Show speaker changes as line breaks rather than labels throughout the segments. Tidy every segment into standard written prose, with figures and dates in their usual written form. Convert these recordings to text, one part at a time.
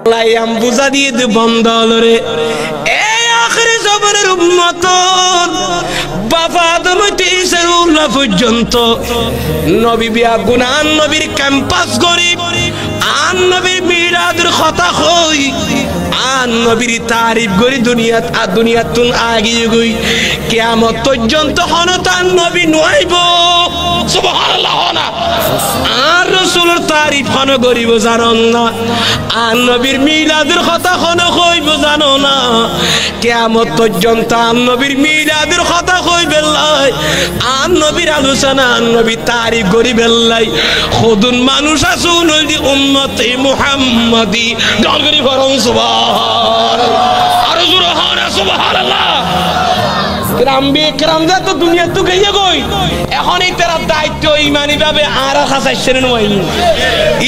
লাইয়াম বুঝা দিয়ে দে বন্ধ হলরে এই আখিরি জমানার উম্মত বাবা আদম হইতে ঈসা উল্লাহ পর্যন্ত নবী বিয়া গুনাহ নবীর ক্যাম্পাস গরিব আন নবীর মিলাদের কথা কই আন নবীর তারিফ করি দুনিয়াতুন আগিয়ে গই কিয়ামত পর্যন্ত হনতান নবী নইব সুবহানাল্লাহ না আর রাসূলের তারিফ হন করিব জানেন না আন নবীর মিলাদের কথা হন কইব জানো না কিয়ামত পর্যন্ত আন নবীর মিলাদের কথা কইবে লাই আন নবীর আলোচনা আন নবী তারিফ করি বেল্লাই খুদুন মানুষ আসুন ওই উম্মতে মুহাম্মাদি গাল করি ফরম সুবহানাল্লাহ আর জোরে হন সুবহানাল্লাহ রামবি کرام তো দুনিয়া তো গইয়া গই এখন এই তার দায়িত্ব ঈমানি ভাবে আর খাসাইছেন নই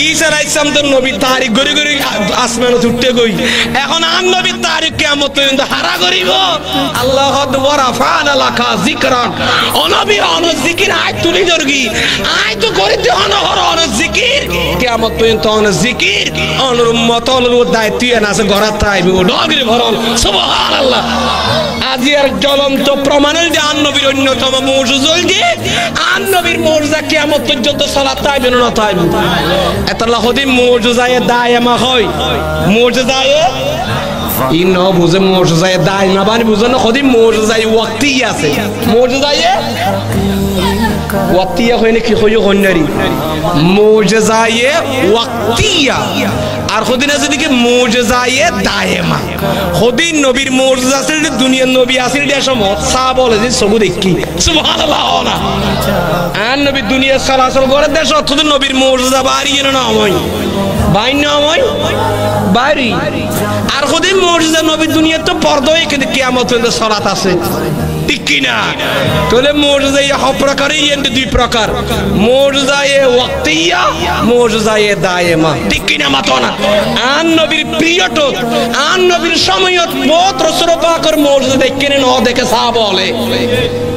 ঈসা আলাইহিস সালাম তো নবী তারিখ গরি গরি আসমানে উঠতে গই এখন আন নবী তারিখ কিয়ামত পর্যন্ত হারা করিব আল্লাহ ওয়া রাফা'না লাকা যিকরান ও নবী অন জিকির আই তুলি দরগি আই তো করিতে অন অন জিকির কিয়ামত পর্যন্ত অন জিকির অন উম্মত অন দায়িত্ব আছে গরাত আইব ডগরি ভরল সুবহানাল্লাহ আজিয়ার জ্বলন্ত প্রমাণের যে আন নবীর অন্যতম মুজিজা যে আন নবীর মুজিজা কিয়ামত পর্যন্ত সালাত তাইবে না তাইবে এতলা হদি মুজিজায়ে দায়মা হয় মুজিজায়ে ইন বুঝে মুজিজায়ে দায়মা বানি বুঝো না হদি মুজিজায়ে ওয়াক্তি আছে মুজিজায়ে ওয়াক্তিয়া হইনে কি হইও হন্নারি মুজিজায়ে ওয়াক্তিয়া আর খুদিনা যেদিকে মুজিজায়ে দায়মা খুদিন নবীর মুজিজা আছে দুনিয়ার নবী আসিল দেশ সময় সা বলে যে সবু দেখি সুবহানাল্লাহ না আর নবী দুনিয়া চলাচল করে দেশ অথচ নবীর মুজিজা বাড়িয়ে না হয় বাইন হয় বাড়ি আর খুদিন মুজিজা নবী দুনিয়া তো পর্দা হয়ে কিন্তু কিয়ামত পর্যন্ত সালাত আছে ঠিক কি না তাহলে মুজিজা এই প্রকারই এন্ড দুই প্রকার মুজিজায়ে ওয়াক্তিয়া মুজিজায়ে দায়মা ঠিক কি না মাতো না আন নবীর পিরিয়ড আন নবীর সময়ত বহুত রাসূল পাকের মুজিজা দেখে ন দেখে সাহাবা বলে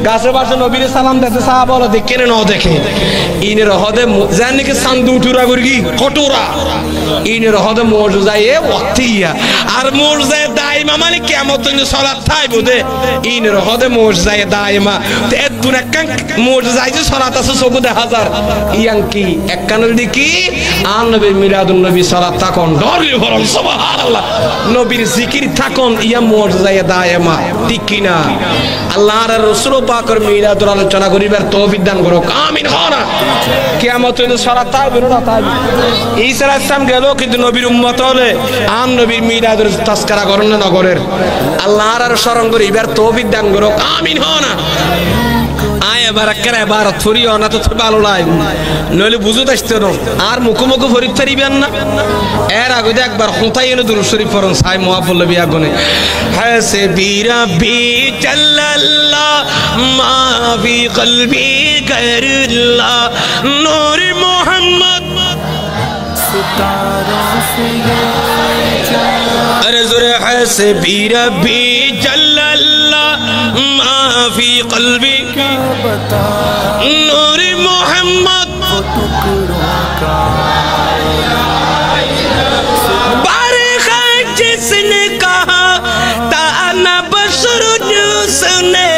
গাছে বাসে নবীর সালাম দিতে সাহাবা বলে দেখে ন দেখে ইনের হদে জানি কি সান্দু উঠুরা গরগি কটুরা ইনের হদে মুজিজায়ে ওয়াক্তিয়া আর মুজিজায়ে দায়মা মানে কিয়ামত পর্যন্ত সালাত থাইবো দে ইনের হদে মুজিজায়ে দায়মা তে দুনাকান মুজিজায়ে যে সালাত আছে সবু 1000 ইয়াং কি এককানের দিকি আন নবীর মিলাদুন নবী সালাত তাকন দরলি ফরল সুবহানাল্লাহ নবীর জিকির তাকন ইয়া মুজিজায়ে দায়মা ঠিক কি না আল্লাহর রাসূল পাকের মিলাদুর আলোচনা করিবার তৌফিক দান করুক আমিন হনা কিয়ামত পর্যন্ত সালাত তাইবে না তাইবে ঈসা আলাইহিস সালাম গেল কিন্তু নবীর উম্মত হলে আন নবীর মিলাদুর তাসকারা করেন না নগরের আল্লাহর শরণ করিবার তৌফিক দান করুক আমিন হনা আয় বারাকার ইবারত ফরিও না তো ভালো লাগে নইলে বুঝুত আসতে না আর মুখোমুখি ফরিদ তারিবেন না এর আগে একবার হুতাই এনে দুরূদ শরীফ পড়ুন সাই মুআফল নবী আগুনে হাসবি রাব্বি জাল্লাল্লাহ মা ফি কলবি গায়রুল্লাহ নূর মুহাম্মদ সিতারা সে अरे ज़ुरे हस्बी रब्बी जल्लल्लाह मा फी क़ल्बी नूर मोहम्मद बारिश जिसने कहा ताना बशर सुने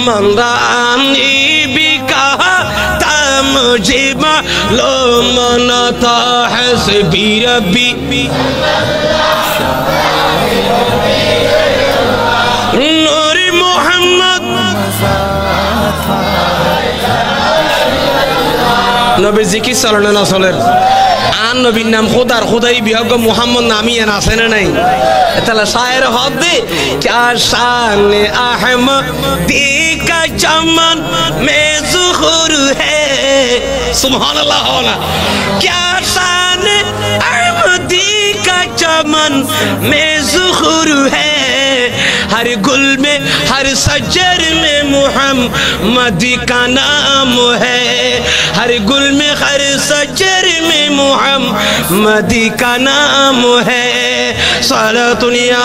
मंदानी भी कहा मुझे मालूम न था हस्बी रब्बी नूर मोहम्मद नबी जिकिर चलने ना चले आन नबीर नाम खुदार खुदाई बिहग मुहम्मद नामी है ना सेने नहीं इतना शायर होते क्या शान अहमदी का चमन में ज़ुहूर है सुभानअल्लाह होना क्या शान अहमदी का चमन में ज़ुहूर है हर गुल में हर सजर में मुहम्मदी का नाम है हर गुल में हर सजर में मुहम्मदी का नाम है सलातुन या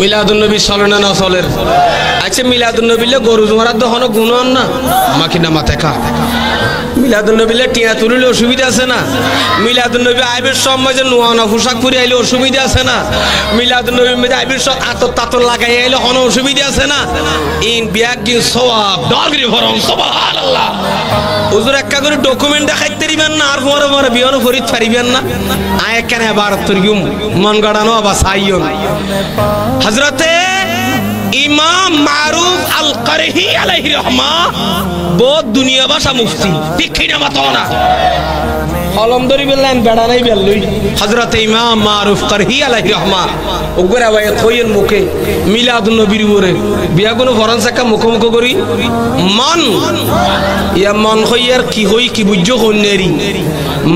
मिलादुन नबी सल्लल्लाहु अलैहि वसल्लम আচ্ছা মিলাদুন নবীলে গরু জমার দহন গুণ না মাকি না মাথায় খা মিলাদুন নবীলে টিয়া তুলিলে অসুবিধা আছে না মিলাদুন নবী আইবের সময় যে নোয়ানা পোশাক পরে আইলে অসুবিধা আছে না মিলাদুন নবী মধ্যে আইবের সব আতর তাতর লাগাই আইলে কোনো অসুবিধা আছে না ইন বিয়াগিন সওয়াব দরগরি ভরম সুবহানাল্লাহ হুজুর একটা করে ডকুমেন্ট দেখাইতে দিবেন না আর পরে পরে বিয়ানো ফরিদ পারিবেন না আয় কেন ভারত তরগুম মন গাড়ানো বা সাইয়ন হযরতে ইমাম মারুফ আল কারহি আলাইহি রহমা বহুত দুনিয়া ভাষা মুফতি ঠিক কিনা মাতনা কলম ধরি বললেন বেড়া নাই বেললই হযরতে ইমাম মারুফ কারহি আলাইহি রহমা ওগরা ভাই কইন মুখে মিলাদুন নবীর উপরে বিয়া কোন ফরানসাকা মুখোমুখ করি মন ইয়া মন কইয়ার কি হই কি বুঝছো কন্যারি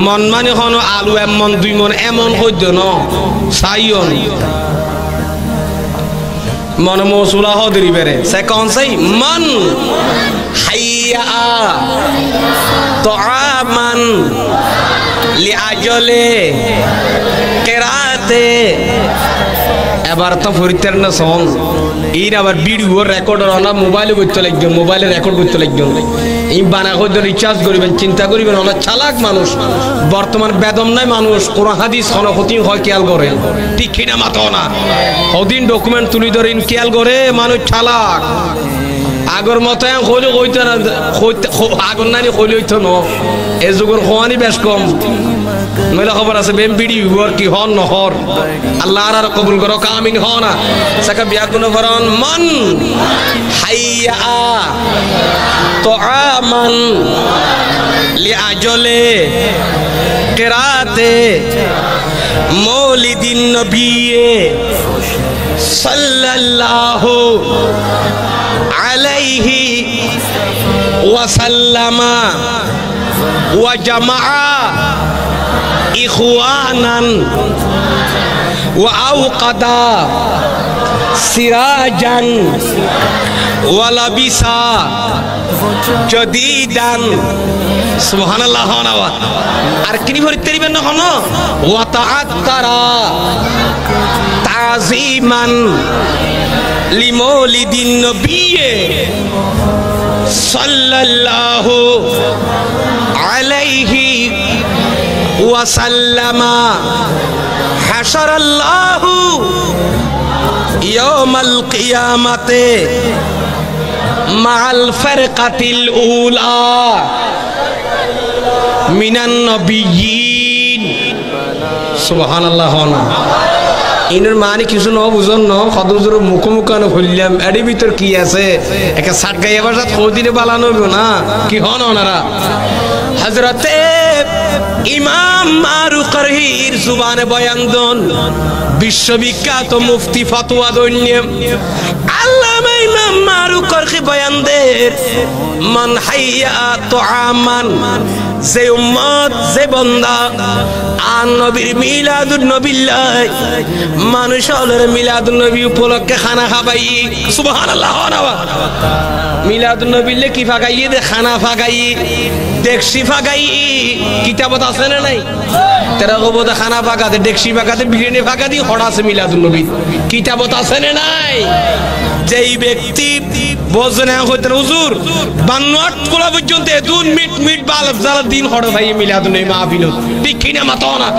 মন মানে হনো আলু এমন দুই মন এমন কইদ ন সাইয়ন मन मौसूला हो दरी बेरे से कौन सही मन हय्या तुआमन लिअजले किराते এবার তো ফরিতের না সং এই আবার ভিডিও রেকর্ডার না মোবাইলে করতে লাগবে মোবাইলে রেকর্ড করতে লাগবে এই বানা করে রিচার্জ করিবেন চিন্তা করিবেন অনেক চালাক মানুষ বর্তমান বেদম নাই মানুষ কোরআন হাদিস কোন ক্ষতি হয় খেয়াল করে ঠিক কিনা মাতো না ওদিন ডকুমেন্ট তুলি ধরেন খেয়াল করে মানুষ চালাক আগর মতো কইলে কইতে না আগর নানি কইলে হইতো না এই যুগের খোয়ানি বেশ কম নইলে খবর আছে বেম ভিডিও আর কি হন নহর আল্লাহ আর কবুল করো কামিন হ না সাকা বিয়া কোন ফরন মন হাইয়া তুআমান লিআজলে কিরাতে মৌলিদিন নবী সাল্লাল্লাহু আলাইহি ওয়াসাল্লামা ওয়া জামাআ ইখওয়ানান ওয়া আওকাদা সিরাজান ওয়া লাবিসা জাদীদান সুবহানাল্লাহ ওয়া আর কিনি ভরিতে দিবেন না কোন ওয়া তাআত্তারা তাযীমান লিমৌলিদিন নবী সাল্লাল্লাহু আলাইহি ওয়াসাল্লামা হাশারাল্লাহু ইয়াউমাল কিয়ামাতে মাআল ফারকাতিল উলা মিনান নবিয়্যিন সুবহানাল্লাহ ইনের মানে কিছু ন বুঝন ন কদজুর মুখোমুখান হইলাম এর ভিতর কি আছে একা সাট গাইয়া বাসাত কদিনে বালানো না কি হন ওনারা হযরতে ইমাম মারুফ কারহির জুবানে বয়ান দন বিশ্ববিখ্যাত মুফতি ফতোয়া দন্য আল্লামা ইমাম মারুফ কারহি বয়ান দের মান হাইয়া তুআমান যে উম্মত যে বান্দা আন নবীর মিলাদুন নবিল্লাহ মানুষ হলের মিলাদুন নবী উপলক্ষে খানা খাবাই সুবহানাল্লাহ মিলাদুন নবিল্লাহ কি ফাগাইয়ে দে খানা ফাগাই দেখছি ফাগাই কিতাবত আছে না নাই তেরা গোবদা খানা ফাগাতে দেখছি ফাগাতে বিরিয়ানি ফাগাতি হড়া আছে মিলাদুন নবী কিতাবত আছে না নাই যেই ব্যক্তি বোঝনা হইতে হুজুর বান্নাট কোলা পর্যন্ত দুন মিট বালব জালা দিন হড় ভাই মিলাদুন নবী মাহফিল ঠিক কিনা মাতো না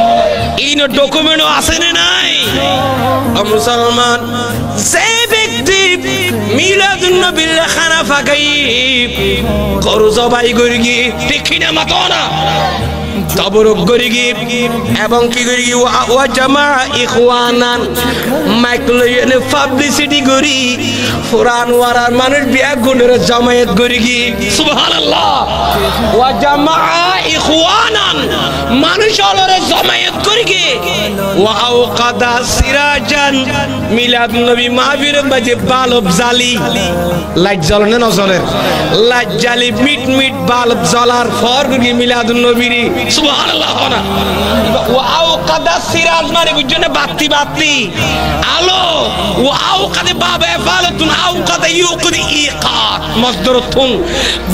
ইন ডকুমেন্ট আছে না নাই মুসলমান যে ব্যক্তি মিলাদুন নবীর খানা ফাগাই গরু জবাই করি কি ঠিক কিনা মাতো না তবরক করি কি এবং কি করি ওয়া জামা ইখওয়ানান মাইক্রোন পাবলিসিটি করি কুরআন ওয়ারার মানুষ বিয়া গুণের জামায়াত করি কি সুবহানাল্লাহ ওয়া জামা ইখওয়ানান মানুষ অলরে জামায়াত করি কি ওয়া আওকাদা সিরাজান মিলাদ নবী মাহফিল বাজে বালব জালি লাইট জ্বলনে নজরের লাইট জালি মিট বালব জ্বলার ফর কি মিলাদুন নবীর সুবহানাল্লাহ না ওয়াও কাদা সিরাজ মানে বুঝছেন বাতি বাতি আলো ওয়াও কাদে বাবে ফালাতুন আও কাদা ইউকদি ইকাত মসদরতুন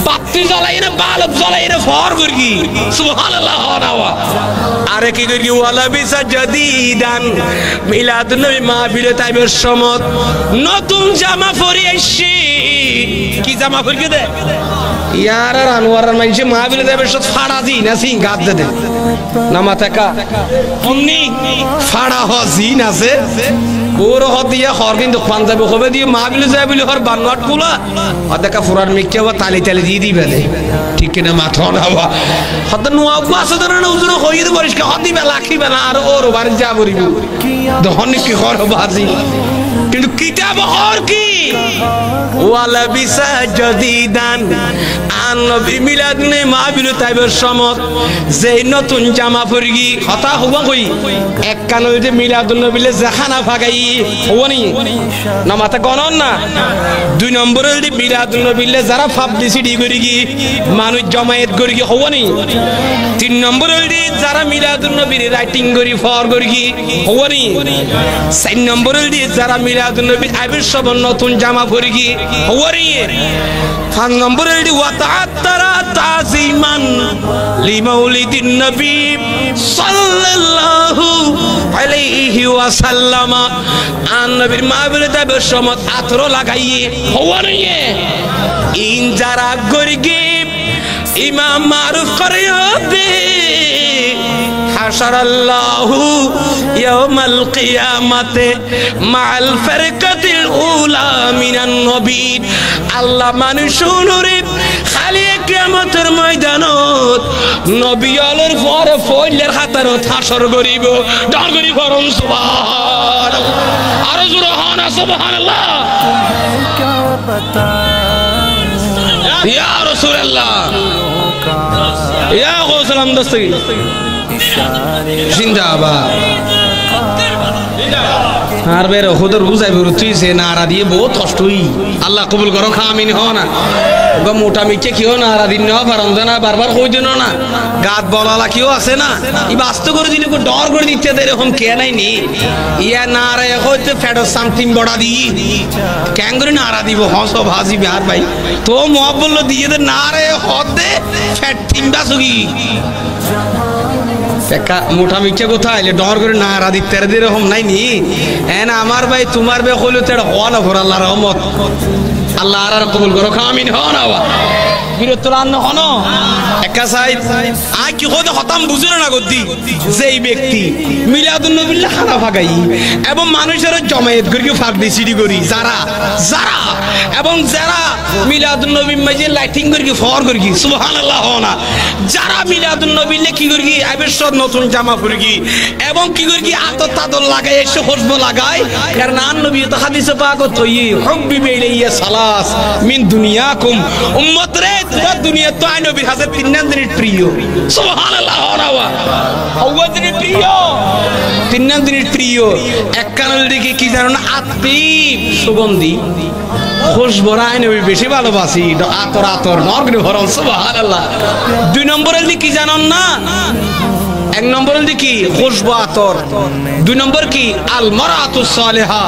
বাতি জ্বালাই না বাল্ব জ্বালাই না ফর করি সুবহানাল্লাহ না আরে কি করি ওয়ালা বিসা জাদিদান মিলাদুন নবী মাহফিল তাইবের সমত নতুন জামা পরে আইছি কি জামা পরে দে ইয়ার আর আনোয়ার মাইছে মাহফিল তাইবের সব ফাড়া দি না সিং গাদ দে না মাথাকা উনি ফাড়া হজিন আছে ওর হদিয়া হর কিন্তু পাঞ্জাবি হবে দিয়ে মাহফিল যায় বলে হর বানওয়াট কুলা অদেকা ফুরার মিকে বা তালি তালি দিয়ে দিবে ঠিক না মাথা না বা হদ নোয়া আছে ধরে উজুর হইয়ে বলিস কে হদি বেলা রাখিবে না আর ওর বাড়ি যা বলিব দহন কি কর বাজি কিন্তু কিতাব হর কি ওয়ালা বিসা জাদিদান আন নবী মিলাদ নে মাহফিল তাইবের সমত যে নতুন জামা পরগি কথা হবা কই এক কান হইতে মিলাদুন নবীলে জাহানা ফাগাই হবনি না মাথা গণন না দুই নম্বর হইতে মিলাদুন নবীলে যারা পাবলিসিটি করিগি মানুষ জমায়েত করিগি হবনি তিন নম্বর হইতে যারা মিলাদুন নবীর রাইটিং করি ফর করিগি হবনি চার নম্বর হইতে যারা মিলাদুন নবীর আবির্ভাব নতুন জামা পরগি হবনি পাঁচ নম্বর হইতে ওয়াতাআত্তারা তাযীমান লিমাউলিদিন নবী সাল্লাল্লাহু আলাইহি ওয়াসাল্লাম আন নবীর মাহফিল তাইবের সমত আতর লাগাইয়ে হওয়ানি ইন যারা গরিগি ইমাম মারুফ করে হবে হাশারাল্লাহু ইয়াউমাল কিয়ামাতে মাআল ফারকাতিল উলা মিনান নবীন আল্লাহ মানুষুরে খালি কিয়ামতের ময়দানত নবী আলোর পরে ফইলের খাতারত হাসর করিব ডর করি করুন সুবহানাল্লাহ আর জোরে হন সুবহানাল্লাহ ইয়া রাসূলুল্লাহ ইয়া গোসলাম দস্তগি জিন্দাবাদ আর বের খুদর বুঝাই তুই সে নারা দিয়ে বহুত কষ্টই আল্লাহ কবুল করো খামিন হ না গো মোটা মিকে কিও নারা দিন না পারন না বারবার কই দিন না গাত বলালা কিও আছে না ই বাস্ত করে দিলে কো ডর করে দিতে দে এরকম কে নাই নি ইয়া নারা হইতে ফেডো সামথিং বড়া দি কেন করে নারা দিব হস ভাজি বিহার ভাই তো মুআব্বল দিয়ে দে নারে হদে ফেট তিনবা সুগি একা মোটা মিকে কোথায় এলে ডর করে না রাদি তেরে দিয়ে রকম নাই নি হ্যাঁ না আমার ভাই তোমার বে হইলো তেড় হওয়া না ভর আল্লাহ রহমত আল্লাহ আর কবুল করো খামিন হও না বিরতলান হন একা সাইড আ কি হতে হতাম বুঝলো না গদি যেই ব্যক্তি মিলাদুন নবীর খানা ফাগাই এবং মানুষের জমায়েত করি ফাঁক দিছিডি করি যারা যারা এবং যারা মিলাদুন নবী মাঝে লাইটিং করি ফর করি সুবহানাল্লাহ না যারা মিলাদুন নবীলে কি করি আবির্ভাব নতুন জামা পরি এবং কি করি আতর তাদর লাগাই এসে খুশবু লাগাই কারণ আন নবী তো হাদিসে পাক তই হুব্বি বাইলিয়া সালাস মিন দুনিয়াকুম উম্মত রে তোরা দুনিয়া তো আই নবীর হাতে তিন দিনের প্রিয় সুবহানাল্লাহ ওয়া হাওয়া দিনের প্রিয় তিন দিনের প্রিয় এক কানের দিকে কি জানো না আতিব সুগন্ধি খুশবু আই নবী বেশি ভালোবাসি আতর আতর নরগরে ভরন সুবহানাল্লাহ দুই নম্বরের দিকে কি জানো না এক নম্বর কি খুশবু আতর দুই নম্বর কি আল মারাতুস সালিহা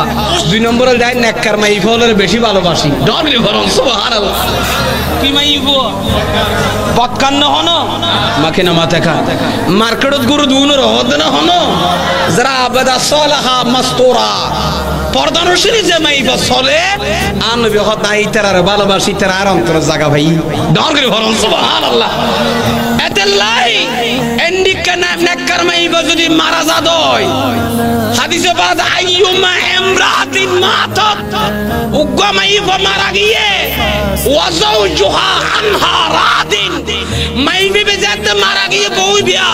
দুই নম্বর দেয় নেককার মাইফলের বেশি ভালোবাসি ডরলে ভরন সুবহানাল্লাহ কি মাইফো পক্কান হনো মাকে না মাথাকা মার্কেটত গুরু দুনোর হদ না হনো যারা আবাদা সালাহা মাস্তুরা পর্দানুশীল যে মাইফা চলে আন নবী হদ নাই তার ভালোবাসি তার আর অন্তর জায়গা ভাই ডরলে ভরন সুবহানাল্লাহ এতে লাই এন্ডিকা নেককার মাইফা যদি মারা যাদয় হাদিসে বাদ আইয়ুমা ইমরাতিন মাতাত উগ্গা মাইফা মারা গিয়ে ওয়াজাউজুহা আনহা রাদিন মাইফা বেজাতে মারা গিয়ে বউ বিয়া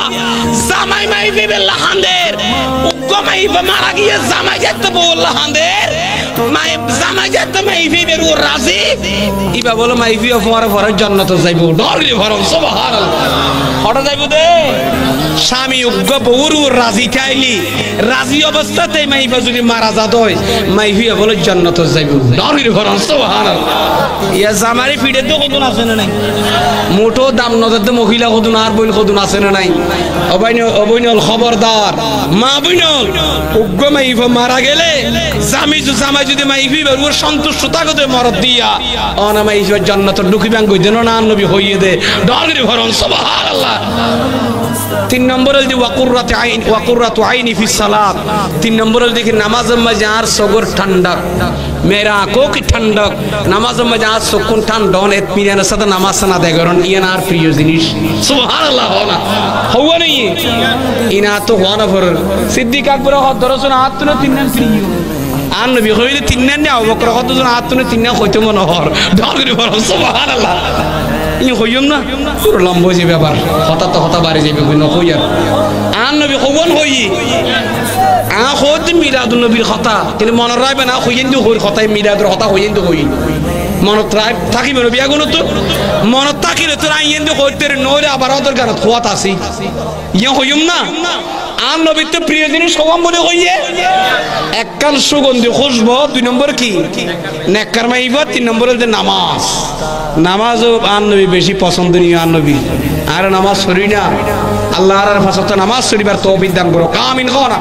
জামাই মাইফা লাহানদের উগ্গা মাইফা মারা গিয়ে জামাই যেতে বউ লাহানদের মাই জামাই যেতে মাইফি বেরু রাজি ইবা বলো মাইফি অফমার ভরে জান্নাতে যাইবো ডরলি ভরম সুবহানাল্লাহ হঠাৎ যাইবো দে স্বামী উগ্র বউরু রাজি খাইলি রাজি অবস্থাতে মাইফা যদি মারা যাত হয় মাইফি বলে জান্নাতে যাইবো ডরলি ভরম সুবহানাল্লাহ ইয়া জামারি ফিডে তো কত আছে না নাই মোটো দাম নজরতে মহিলা কত না আর বইন কত আছে না নাই অবৈনল খবরদার মা বইনল উগ্র মাইফা মারা গেলে জামাই যদি মাইফি বেরু সন্তুষ্ট থাকতে মরদ দিয়া অনা মাইফা জান্নাতে ঢুকিবাং কই দেন না নবী হইয়ে দে ডরলি ভরম সুবহানাল্লাহ 3 নম্বর হল ওয়াকুররাতু আইনি ফি সালাত 3 নম্বর হল দেখি নামাজের মাঝে আর সগর ঠান্ডা মেরা আঁখো কি ঠান্ডক নামাজের মাঝে আর সকুন ঠান্ডন ইতমিনানের সাথে নামাজ না দেয় কারণ ইয়ান আর প্রিয় জিনিস সুবহানাল্লাহ হনা হওয়া নেই ইনা তো হওয়া ফর সিদ্দিক আকবর দরজন হাত তুলে 3 নাম প্রিয় আর নবী কইলে 3 নাম আবু বকর কতজন হাত তুলে 3 নাম কইতে মনে হর ডরলি ভরম সুবহানাল্লাহ ই হইম না পুরো লম্ব যে ব্যাপার হঠাৎ বাড়ি যাবে কই নকই আর নবী কবন হই আ খোদ মিলাদুন নবীর কথা কিন্তু মনে রাখবে না হইন তো হই কথাই মিলাদুর কথা হইন তো হই মনত রাখ থাকি নবী আগুন তো মনত থাকিলে তো আইন তো হইতে নইলে আবার ওদের গানত খোয়াত আছে ইয়া হইম না আর নবীর তো প্রিয় জিনিস সবাম বলে হইয়ে এককাল সুগন্ধি খুশবু 2 নম্বর কি নেককার মাইবা 3 নম্বর হল নামাজও আর নবী বেশি পছন্দনীয় আর নবী আর নামাজ সরি না আল্লাহর ফাসতে নামাজ সরিবার তৌফিক দান করো কামিন খানা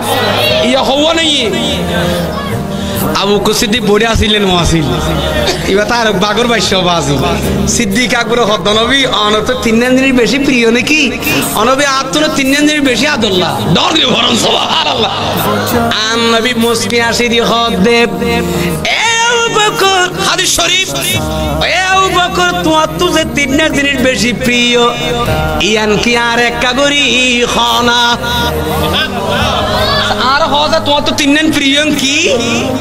ইয়া হওয়া নেই আবু বকর সিদ্দিক বড়ে আসিলেন মুআসিল ইবা তার বাগর বাইশ বাজি সিদ্দিক আকবর হদ নবী অনত 3 দিনের বেশি প্রিয় নাকি অনবী আত্মন 3 দিনের বেশি আদল্লাহ ডরলি ভরম সুবহানাল্লাহ আন নবী মুসকি আসি দি হদ দেব এ আবু বকর হাদিস শরীফ এ আবু বকর তো যে 3 দিনের বেশি প্রিয় ইয়ান কি আর এক কাগরি খানা আর হদা তো 3 দিন প্রিয় কি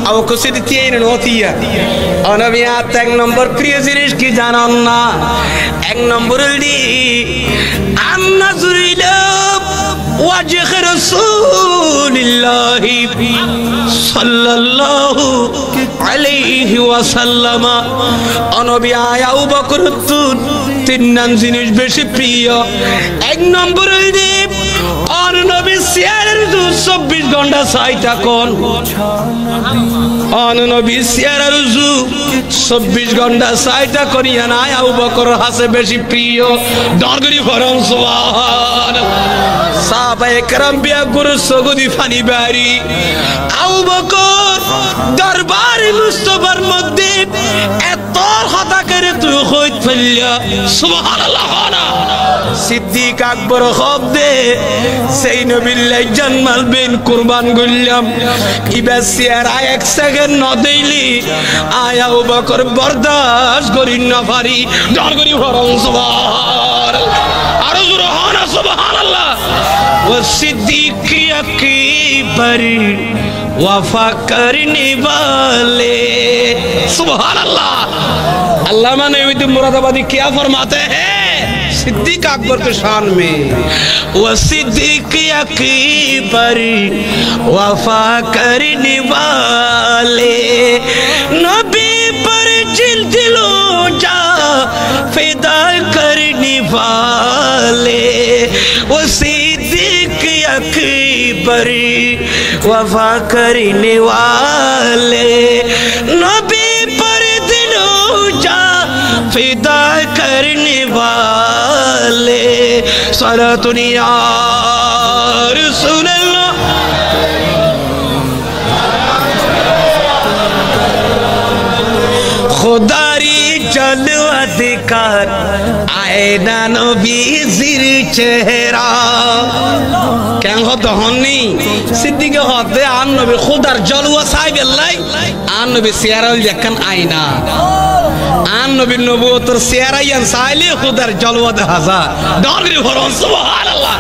আবু বকর সিদ্দিক তিন নতিয়া অনবী আত 1 নম্বর প্রিয় জিনিস কি জানেন না 1 নম্বর দি আন্নাজুরিলা ওয়াজহ রাসূলিল্লাহ সাল্লাল্লাহু আলাইহি ওয়াসাল্লাম অনবী আবু বকর 3 জিনিস বেশি প্রিয় 1 নম্বর দি আর নবী সিয়ারের 24 ঘন্টা চাইতা কোন অন নবী সিয়ারের 24 ঘন্টা চাইতা করিয়া না আবু বকর হাসে বেশি প্রিয় ডরগরি ফরম সুবহানাল্লাহ সাহাবায়ে কেরাম বিয়া গুরু সগদি ফানি বাড়ি আবু বকর দরবারে মুস্তাফার মধ্যে এত কথা করে তুই কইত ফেললা সুবহানাল্লাহ সিদ্দিক আকবর খবদে সেই নবীর লাইজান মালবেন কুরবান করলাম ইবা সিয়ারা 1 সেকেন্ড ন দেইলি আয়া আবু বকর বরদাশত করি না পারি ডর করি ফরম সুবহানাল্লাহ আর সুবহানা সুবহানাল্লাহ ওয়া সিদ্দিক আকবর वफा करने वाले सुबहानल्लाह अल्लाह माने मुरादाबादी क्या फरमाते हैं सिद्दीक अकबर के शान में वो सिद्दीक अकबर वफा करने वाले नबी पर जिल्दिलो जा फिदा करने वाले वो सिद्दीक अकबर वफा करने वाले नबी पर दिलो जा फिदा करने वाले सलातुन या रसूलल्लाह खुदारी जलवा दिखार आए ना नबीजिर चेहरा क्या होता हन्नी सिद्दीक होते आन नबी खुदार जलवा साहिब अल्लाह आन नबी सियारा जखन आईना आन नबी नबूवतर सियारा यन साइले खुदार जलवा दे हजार डॉलर फरमान सुबहानल्लाह।